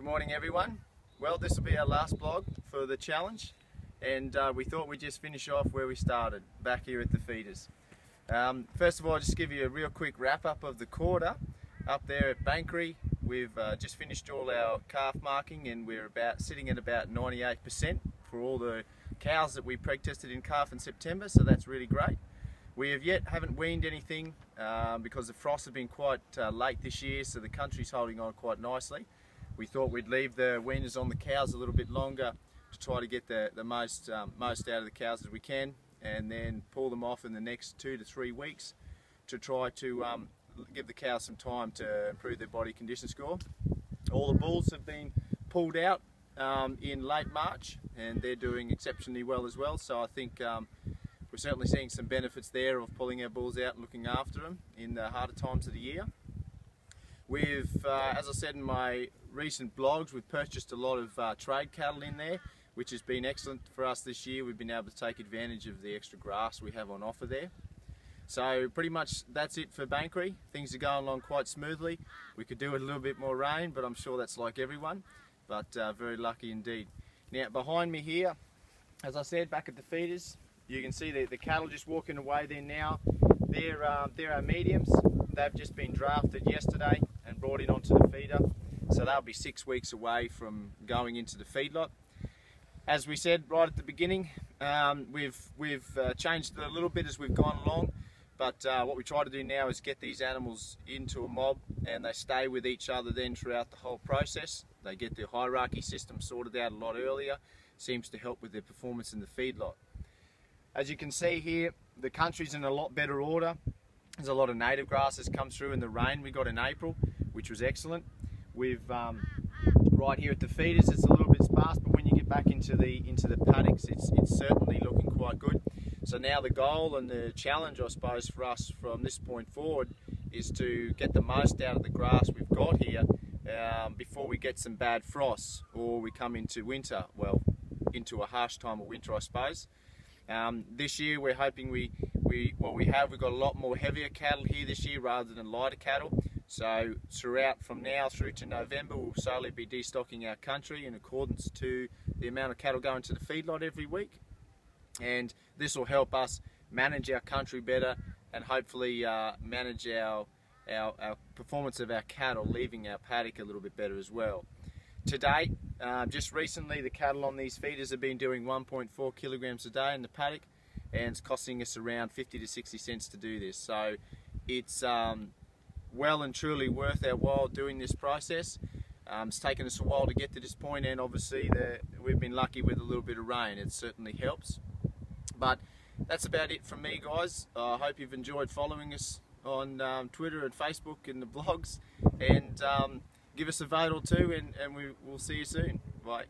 Good morning everyone. Well, this will be our last vlog for the challenge, and we thought we'd just finish off where we started, back here at the feeders. First of all, I'll just give you a real quick wrap up of the quarter. Up there at Bankery, we've just finished all our calf marking, and we're sitting at about 98% for all the cows that we preg tested in calf in September, so that's really great. We haven't weaned anything because the frosts have been quite late this year, so the country's holding on quite nicely. We thought we'd leave the weaners on the cows a little bit longer to try to get the most out of the cows as we can, and then pull them off in the next 2 to 3 weeks to try to give the cows some time to improve their body condition score. All the bulls have been pulled out in late March, and they're doing exceptionally well as well, so I think we're certainly seeing some benefits there of pulling our bulls out and looking after them in the harder times of the year. We've, as I said in my recent blogs, we've purchased a lot of trade cattle in there, which has been excellent for us this year. We've been able to take advantage of the extra grass we have on offer there. So pretty much that's it for Bankery. Things are going along quite smoothly. We could do with a little bit more rain, but I'm sure that's like everyone, but very lucky indeed. Now behind me here, as I said, back at the feeders, you can see the cattle just walking away there now. They're our mediums. They've just been drafted yesterday and brought in onto the feeder, so they'll be 6 weeks away from going into the feedlot. As we said right at the beginning, we've changed it a little bit as we've gone along, but what we try to do now is get these animals into a mob, and they stay with each other then throughout the whole process. They get their hierarchy system sorted out a lot earlier. Seems to help with their performance in the feedlot. As you can see here, the country's in a lot better order. There's a lot of native grass that's come through in the rain we got in April, which was excellent. We've right here at the feeders, it's a little bit sparse, but when you get back into the paddocks, it's certainly looking quite good. So now the goal and the challenge, I suppose, for us from this point forward is to get the most out of the grass we've got here before we get some bad frosts or we come into winter, well, into a harsh time of winter, I suppose. This year we're hoping we've got a lot more heavier cattle here this year rather than lighter cattle. So from now through to November, we'll slowly be destocking our country in accordance to the amount of cattle going to the feedlot every week. And this will help us manage our country better and hopefully manage our performance of our cattle, leaving our paddock a little bit better as well. To date, just recently, the cattle on these feeders have been doing 1.4 kilograms a day in the paddock, and it's costing us around 50 to 60 cents to do this. So it's well and truly worth our while doing this process. It's taken us a while to get to this point, and obviously we've been lucky with a little bit of rain. It certainly helps. But that's about it from me, guys. I hope you've enjoyed following us on Twitter and Facebook and the blogs, and give us a vote or two, and we'll see you soon. Bye.